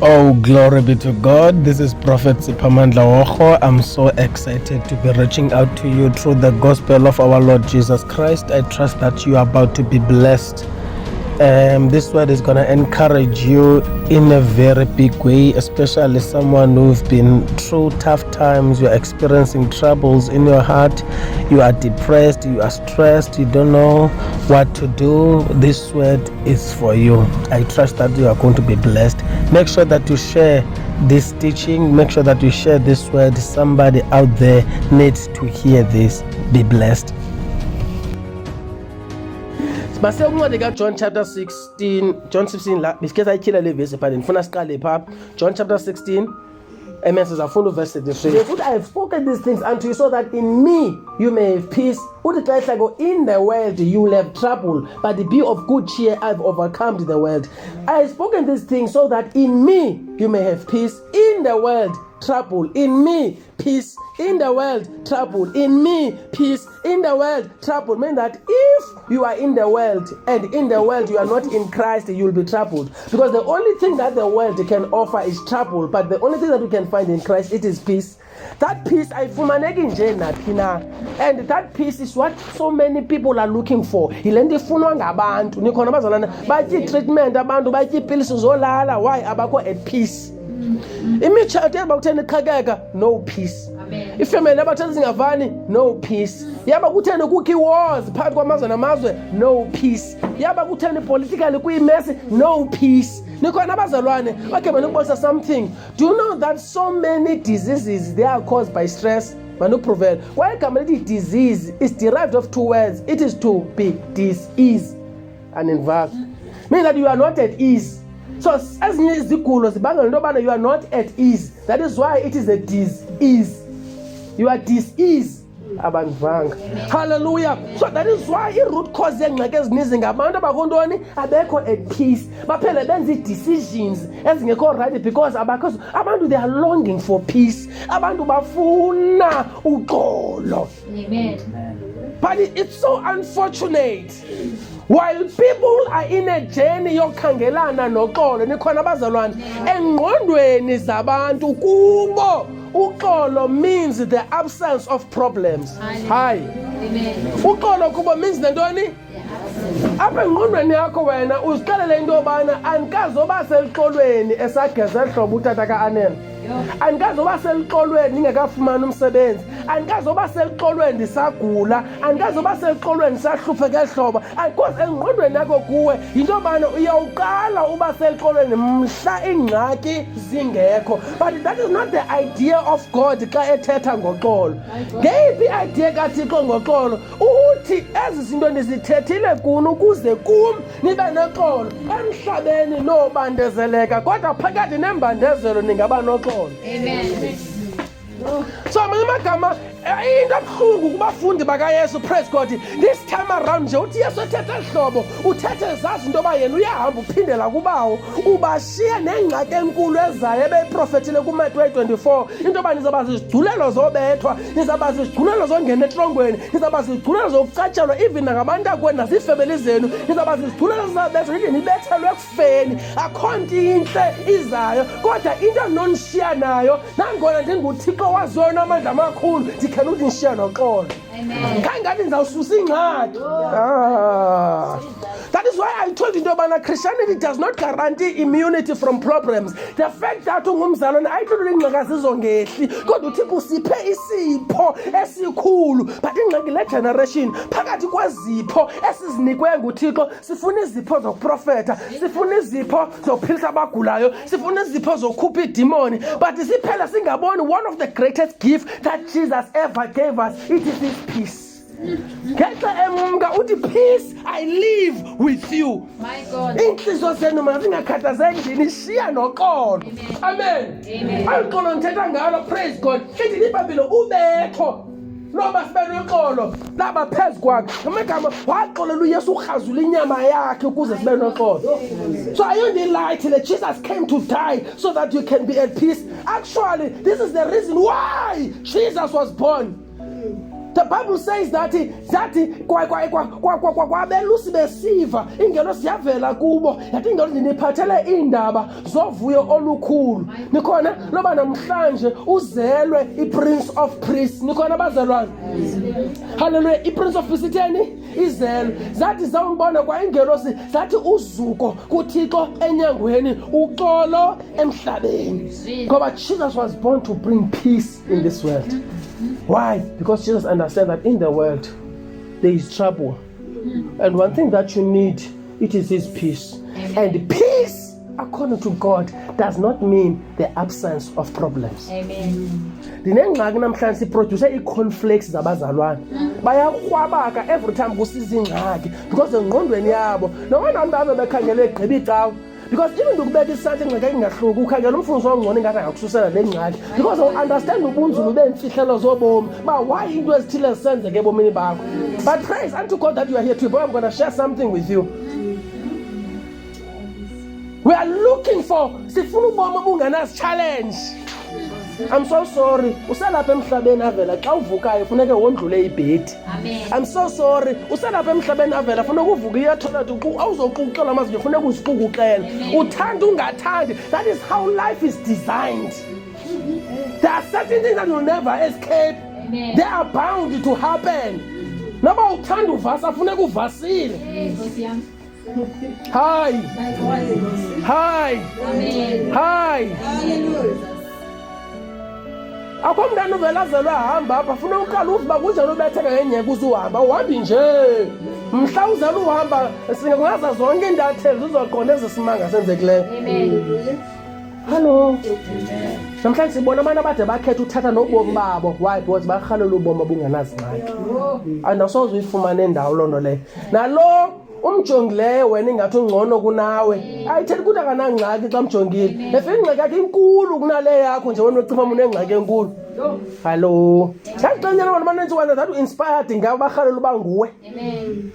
Oh, glory be to God. This is Prophet Siphamandla Horo. I'm so excited to be reaching out to you through the gospel of our Lord Jesus Christ. I trust that you are about to be blessed. This word is going to encourage you in a very big way, especially someone who've been through tough times. You're experiencing troubles in your heart. You are depressed. You are stressed. You don't know what to do. This word is for you. I trust that you are going to be blessed. Make sure that you share this teaching. Make sure that you share this word. Somebody out there needs to hear this. Be blessed. Mase uncwadi kaJohn chapter 16, John 16 la bisikhe sayityhila le verse pha ndifuna siqale pha John chapter 16 sizafunda verse 33. Therefore I have spoken these things unto you so that in me you may have peace. Uthi xa ihlako in the world you will have trouble, but be of good cheer, I have overcome the world. I have spoken these things so that in me you may have peace. In the world trouble, in me peace. In the world trouble, in me peace. In the world trouble, mean that if you are in the world and in the world you are not in Christ, you will be troubled, because the only thing that the world can offer is trouble, but the only thing that we can find in Christ, it is peace. That peace ayifumaneki nje naphi na, and that peace is what so many people are looking for. Yile nto ifunwa ngabantu. Nikhona bazalwana batyi treatment, abantu batyi ipilisi zolala. Why? Abakho at peace. Imitshato yabakutheni iqhakeka, no peace. Ifamily abatheni zingavani, no peace. Yaba kutheni kukho wars phakathi kwamazwe namazwe, no peace. Yaba kutheni politically kuyimesi, no peace. Nikhona abazalwane, okay manukubonisa something. Do you know that so many diseases, they are caused by stress? Manuprovel. Why igama lithi disease is derived of two words. It is to be dis-ease and in fact mean that you are not at ease. So ezinye izigulo zibangela into yobana you are not at ease. That is why it is a dis-ease. You are dis-ease. Abangivanga. Hallelujah. So that is why i-root cause yengxaki ezininzi ngabantu abakontoni abekho at peace. Baphele benza i-decisions ezingekho right because abantu they are longing for peace. Abantu bafuna uxolo. Amen. But it's so unfortunate. While people are in a journey yokukhangelana noxolo, nikhona abazalwane engqondweni zabantu kubo uxolo means the absence of problems. Hi. Amen. Uxolo kubo means nantoni? Apha engqondweni yakho wena uzixelele into yobana andikazoba selixolweni esageza hlobo utata ka-Anel. Andikazoba selixolweni ningekafumani umsebenzi. Andikazoba selixolweni ndisagula. Andikazoba selixolweni ndisahlupheke hlobo. Because engqondweni yakho kuwe yinto yobana uyawuqala uba selixolweni mhla ingxaki zingekho. But that is not the idea of God xa ethetha ngoxolo. Ngeyiphi i-idea kaThixo ngoxolo? Uthi ezi zinto ndizithethile kuni ukuze kum nibe noxolo. Emhlabeni nobandezeleka, kodwa phakathi nembandezelo ningaba noxolo. Amen. So amagama into ebuhlungu kubafundi bakaYesu, praise God, this time around nje uthi Yesu ethethe hlobo uthethe zazi into yoba yena uyahamba uphindela kubawo ubashiya nengxaki enkulu ezayo ebeyiprofethile kuMatthew 24 into yoba nizaba zizigculelo zobethwa, nizaba zizigculelo zongena etrongweni, nizaba zizigculelo zokucatshelwa even nangabantakwenu nazifemeli zenu, nizaba zizigculelo zizabethwa nide nibethelwe ekufeni. Akho nto intle izayo, kodwa into enonishiya nayo nangona ndinguThixo waziyo namandla amakhulu ndikhela ukuthi nishiya noxolo. Amen. Kangathi ndizawususa ingxaki. That is why I told you that Christianity does not guarantee immunity from problems. The fact that ungumzalwane ayithola ingxaki zizongehli, kodwa uThixo usiphe isipho esikhulu. But ingxaki le generation phakathi kwezipho esizinikwe nguThixo, sifuna izipho zokuprofeta, sifuna izipho zokuphilisa abagulayo, sifuna izipho zokukhupha idemoni, but siphela singaboni one of the greatest gifts that Jesus ever gave us. It is his peace. Peace I live with you. My God. Inhliziyo zenu mazingakhathazeki nishiya noxolo. Amen. Ayixolo ngithetha ngalo, praise God. Ithi iBhayibhile ubetho loba sibe noxolo laba phezu kwakhe. Amagama waxolela uYesu urhazula inyama yakhe ukuze sibe noxolo. So are you the light that Jesus came to die so that you can be at peace? Actually, this is the reason why Jesus was born. The Bible says that kwabelusi besiva ingelosi yavela kubo yathi ingelosi niphathele indaba zovuyo olukhulu. Nikhona loba namhlanje uzelwe iPrince of Priests. Nikhona bazalwane. Hallelujah. iPrince of Priests itheni? Izelwe. Zathi zawumbona kwa ingelosi zathi uzuko kuThixo enyangweni uxolo emhlabeni. Ngoba Jesus was born to bring peace in this world. Why? Because Jesus understands that in the world there is trouble. And one thing that you need, it is His peace. And peace, according to God, does not mean the absence of problems. Amen. Dinengxaki namhlanje siproduce i-conflicts zabazalwane. Bayakwabaka every time kusiza ingxaki because engqondweni yabo noma abantu abebekhangele egqiba icawa. Because even ukubeka isantya ingxaki engahluki ukhangela umfundisi ongcono ingathi angakususela le ngxaki because you understand ubunzulu beemfihlelo zobomi ba why into ezithile zisenzeke ebomini bakho. But praise unto God that you are here today. I'm going to share something with you. We are looking for sifuna ubomi obungenazi challenge. I'm so sorry. Uselapha emhlabeni avela xa uvukayo funeke wondlule ibhedi. Amen. I'm so sorry. Uselapha emhlabeni avela funeka uvuke iyathola ukuthi awuzoquqela amazinyo funeka uziqukuqela. Uthanda ungathandi. That is how life is designed. There are certain things that will never escape. Amen. They are bound to happen. Noba uthanda uvasa funeka uvasile. Hi. Hi. Amen. Hi. Akho mntana uvela azelwe ahamba apha funa uqala uvuba kunjani ubetheka ngenyeke uzuhamba uhambi nje mhla uzela uhamba singaza zonke intatheli uzoqonda ezisimanga senzekileyo. Amen. Hello. Namhlanje sibona abantu abade bakhetha uthatha nobomi babo. Why? Because barhalela ubomi obungenazingxaki. Anasoze uyifumane indawo lonto leyo. Nalo umjongileyo wena ingathi ungcono kunawe ayithethi ukuthi akanangxaki xa mjongile efika ingxaki yakhe inkulu kunale yakho nje wena ucifa umuntu engxaki enkulu. Hello. Yaxixenyela abantu abaninzi wena that inspired ngabo barhalela uba nguwe. Amen.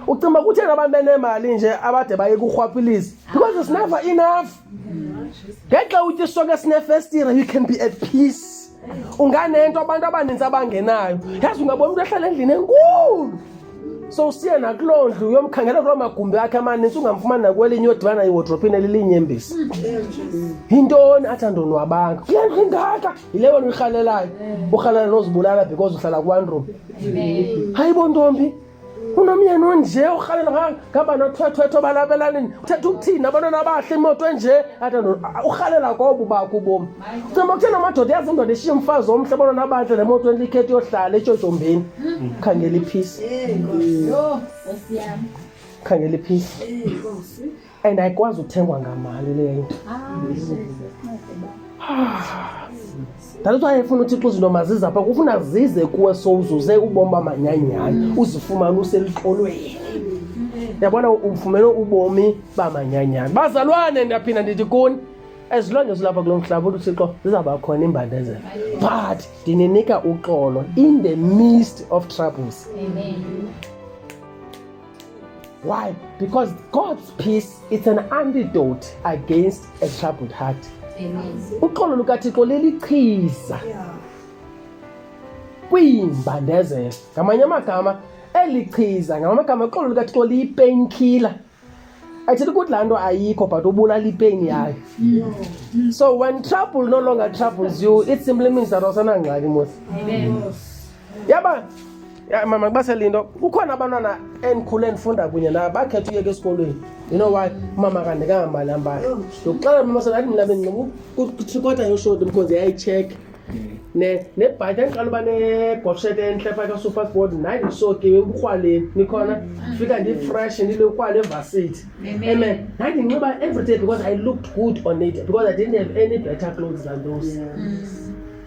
Ucimba kuthena abantu benemali nje abade baye kurhwaphiliza because it's never enough. Ngexa uthi sonke sinefestire you can be at peace. Unganento abantu abaninzi abangenayo. Yazi ungabona umuntu ehlala endlini enkulu. So usiye nakuloo ndlu uyomkhangela kuloo magumbi akhe amaninzi ungamfumani nakwelinye odibana iwardrobe elinyembezi. Yintoni athi andonwabanga kule ndlu ingaka yile wena uyirhalelayo urhalela nozibulala because uhlala ku-one room. Hayibo ntombi unomyeni onje urhalela ngaba nothwethwetho balabelani uthetha ukuthini abantwana abahle imoto enje athi urhalela kobo bakho ubomi. Ucimba kuthena amadoda yazi indoda eshiya umfazi omhle abantwana abahle nemoto enlikhethi yohlala etshojombeni khangela ipeace. Khangela ipeace. And ayikwazi uthengwa ngamali leyo. That's why ifuna uthi izinto maziza apha kufuna zize kuwe sowuzuze ubomi bamanyanyanya uzifumana useliqolweni. Yabona ufumene ubomi bamanyanyanya. Bazalwane ndiyaphinda ndithi kuni as long as lapha kulo mhlaba uThixo zizaba khona imbandezelo. But ndininika uxolo in the midst of troubles. Amen. Why? Because God's peace is an antidote against a troubled heart. Amen. Uxolo lukaThixo lelichiza kwimbandezelo. Ngamanye amagama elichiza ngamanye amagama uxolo lukaThixo liyipainkiller. Ayithethi ukuthi laa nto ayikho but ubulala ipain yayo. So when trouble no longer troubles you, it simply means that awusanangxaki mosi. Amen. Yaba mama kubaselinto kukhona abantwana endikhule ndifunda kunye nabo bakhetha uyeka esikolweni. You know why? Mama kanikanga mali ambali. Ndokuxela mama sona athi mina bendiqokutrikota yoshoti because yayicheck nebhayiti endiqala uba negolfshet entle phaa ka-supersport nandisokiwe ubukrwaleni nikhona fika ndifresh ndile ukrwala evasithi. Amen. Ndandinxiba every day because I looked good on it because I didn't have any better clothes than those.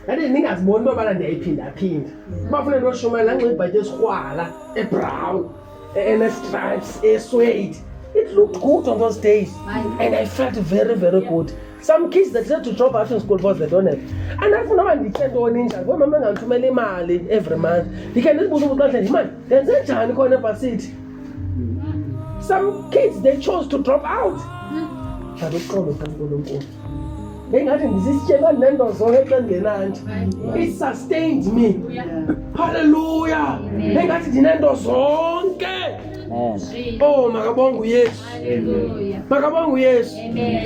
Ndade ndingaziboni ubana ndiyayiphindaphinda ubafuna ntoshumela nanxiba ibhayiti esikrwala ebrown ene-stripes eswade. It looked good on those days and I felt very very good. Some kids that had to drop out of school because they don't have. And I found out ndithe ntoni njani ngoba mama ngandithumela imali every month. Ndikhe ndizibuza umuntu xa imali ndenze njani khona evasithi. Some kids they chose to drop out. But uxolo kaNkulunkulu. engathi ndisisityeba nento zonke xa ndingenanto. It sustained me. Hallelujah. Engathi ndinento zonke. Oh, makabonga uYesu. Makabonga uYesu.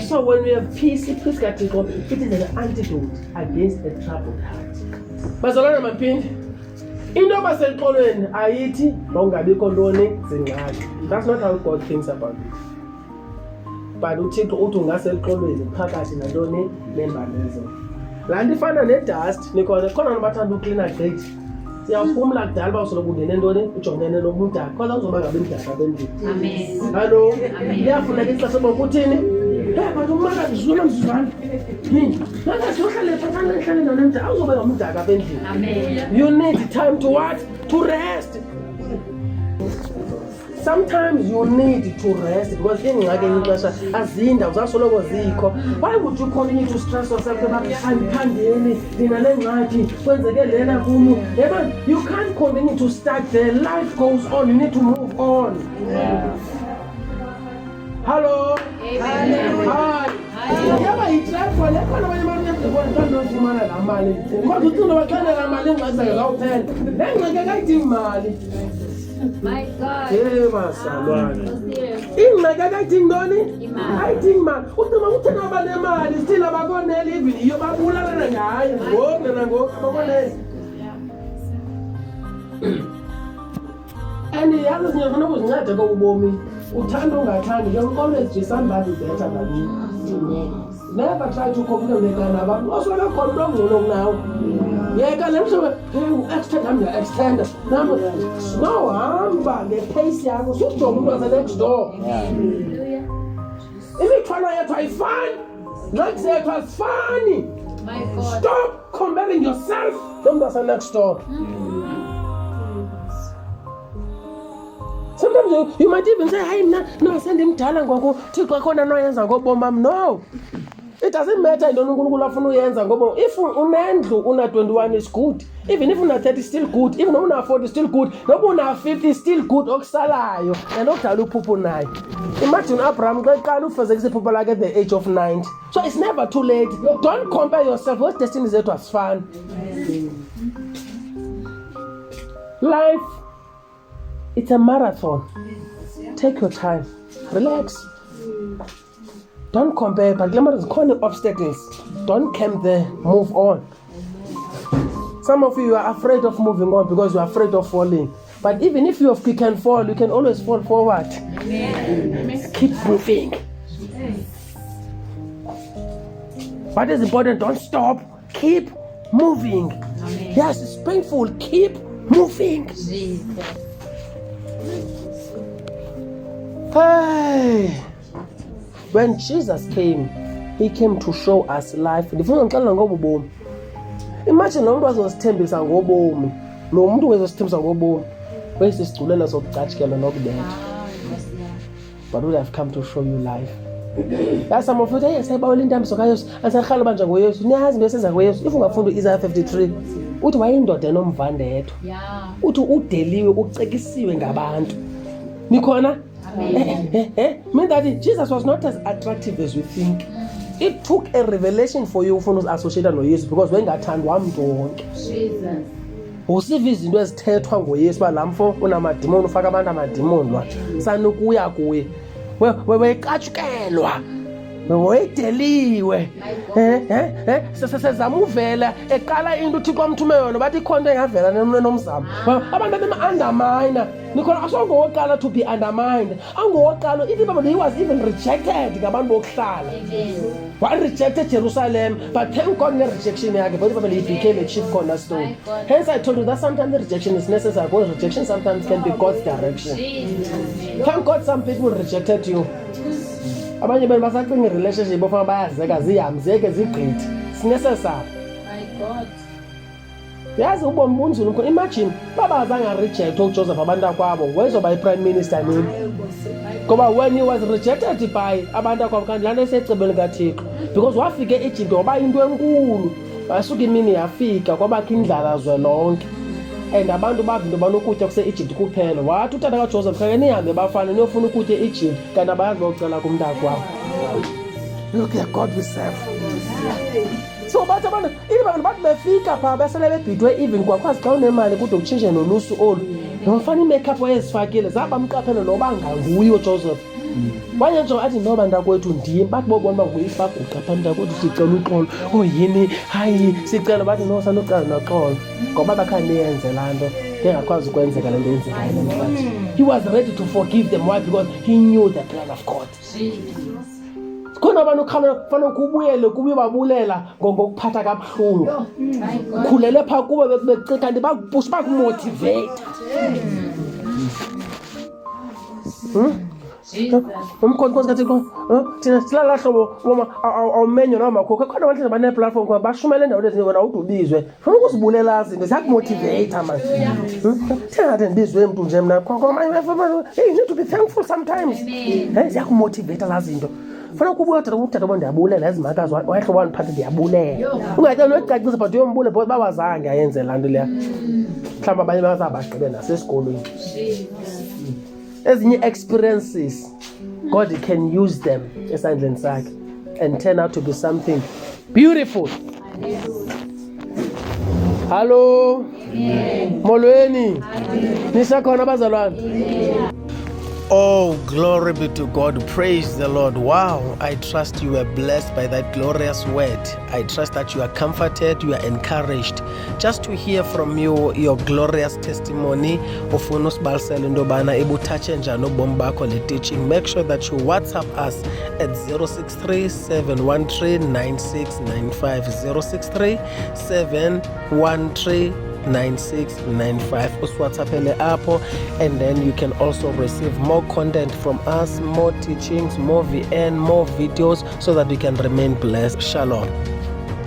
So when we have peace, peace kaThixo, it is an antidote against a troubled heart. Bazalwana maphindi. Into basexolweni ayithi ngongabikho ntoni zingxaki. That's not how God thinks about it. But uThixo uthi ungaseqolweni phakathi nantoni nembanezo. Laa nto ifana nedust nikhona khona nabathanda uklina gate. Siyawuphumla kudala uba usoloko ungene ntoni ujongene nomdaka khoza uzoba ngabe mdaka bendini. Amen. Hallo. Iyafuna ke ixesha soba ukuthini? But umaka ndizula mzuzwana. Nakazohlale phakathi ehlale nomdaka awuzoba ngumdaka bendini. Amen. You need time to what? To rest. Sometimes you need to rest because ingxaki ixesha azinda uzasoloko zikho. Why would you continue to stress yourself about andiphangeli ndina le ngxaki kwenzeke lena kum? You can't continue to start there. Life goes on. You need to move on. Hello. Hi. Yaba yitrapho le khona abanye abantu yabona xa ndofumana la mali. Ngoba ucinga baxana la mali engxaki zawuphela. Le ngxaki akayidingi mali. My God. Basalwana. Ingxaki akayidingi ntoni? Ayidingi mali. Ucinga uthena abanemali still abakoneli even iyo babulalana ngayo. Ngoku nangoku abakoneli. And yazi singafuna ukuzinceda kobubomi. Uthanda ungathandi, you always do somebody better than you. Never try to compare with another. Also, I can't do now. Yeah, I can extend. I'm the extender. No, I'm back. The pace here was so strong. Was the next door. If you try to try fun, like say it was funny. My God. Stop comparing yourself. Don't go to the next door. Sometimes you might even say, hey, no, send him talent. No. It doesn't matter. If unendlu una 21 is good. Even if una 30 is still good. Even if una 40 is still good. No, una 50 is still good. Oksalayo. And oktalu pupu nai. Imagine Abraham people like at the age of 90. So it's never too late. Don't compare yourself. What destiny is it was fun. Life. It's a marathon. Take your time. Relax. Don't compare. But remember, there's corner obstacles. Don't camp there. Move on. Some of you are afraid of moving on because you are afraid of falling. But even if you can fall, you can always fall forward. Amen. Keep moving. What is important? Don't stop. Keep moving. Amen. Yes, it's painful. Keep moving. Jesus. Hey, when Jesus came, he came to show us life. Imagine lo muntu wazosithembisa ngobomi. Lo muntu wazosithembisa ngobomi. Wayesisiculela zokucatshikela nokubetha. But would have come to show you life. That's some of you say, yes, I bawela intambiso kaYesu. Angisakhali banje ngoYesu. Niyazi besenza ngoYesu. If ungafunda Isaiah 53, uthi wayindoda enomvandedwa. Yeah. Uthi udeliwe, ucekisiwe ngabantu. Nikhona? Mean that Jesus was not as attractive as we think. It took a revelation for you to associate with Jesus because when that time one don't. Jesus. Usiva izinto ezithethwa ngoYesu ba lamfo unamadimoni ufaka abantu amadimoni lwa. Sanukuya kuye. Weqatshukelwa. Wayedeliwe. Sesezama uvela eqala into uThixo amthume yona bathi ikhonto engavela nomzamo. Abantu bema-undermine. Nikhona asongowoqala to be undermined. Angowoqala he was even rejected ngabantu bokuhlala. One rejected Jerusalem, but thank God the rejection yakhe, he became a chief cornerstone. Hence I told you that sometimes the rejection is necessary because rejection sometimes can be God's direction. Thank God some people rejected you. Abanye bani basacinga relationship ofana bayazeka zihambzeke zigqithi. It's necessary. My God. Yazi ubomi bunzulu mkhona. Imagine baba azange reject uJoseph abantu akwabo wezoba iprime minister nini. Ngoba when he was rejected by abantu akwabo kanti lana esecebeni kaThixo because wafike eEgypt waba into enkulu. Basuka imini yafika kwabakho indlala zwe lonke. And abantu bavinto banokutya kuse Egypt kuphela. Wathi utata kaJoseph kake nihambe bafana niyofuna ukutya eEgypt kanti abayazi bocela kumntakwabo. Look at God we serve. So bathi abantu even bathi befika phaa besele bebhidwe even kwakwazi xa unemali kude utshintshe nolusu olu nomfana i-makeup wayezifakile zabamqaphela noba nganguye uJoseph wanye nje athi noba ntakwethu ndim bathi bobona uba nguyifaguqa phaa mntakwethu sicela uxolo yini hayi sicela bathi no sanucela noxolo ngoba bakhaniyenze laa nto ngengakwazi ukwenzeka le nto yenzekayo namhlanje. He was ready to forgive them. Why? Because he knew the plan of God. Khona abantu kufanele kubuyele kubuye babulela ngokuphatha kabuhlungu khulele phaa kuwe becika kanti bakupusha bakumotivate. Umkhonkosi kaThixo thina silala hlobo woma awumenyo noma makhokho khona abantu baneplatform kwa bashumela endaweni ezinye wena udubizwe ufuna ukuzibulela izinto ziyakumotivate manje. Thengathi ndibizwe umuntu nje mina hey, you need to be thankful sometimes. Ziyakumotivate lazi zinto funa kubuya uthatha bona ndiyabulela ezimakazi wayehlobo waniphatha ndiyabulela ungayithe noyicacisa but uyombule because babazange ayenze laa nto leya mhlawumbi abanye bazabagqibe nasesikolweni. Ezinye experiences God can use them esandleni sakhe and turn out to be something beautiful. Hello molweni nisakhona bazalwane. Oh, glory be to God. Praise the Lord. Wow, I trust you were blessed by that glorious word. I trust that you are comforted, you are encouraged. Just to hear from you, your glorious testimony of unosibalisela into yobana ibuthatshe njani ubomi bakho le teaching. Make sure that you WhatsApp us at 063 713 9695 063 713 9695 uswhatsappele apho, and then you can also receive more content from us, more teachings, more VN, more videos, so that you can remain blessed. Shalom.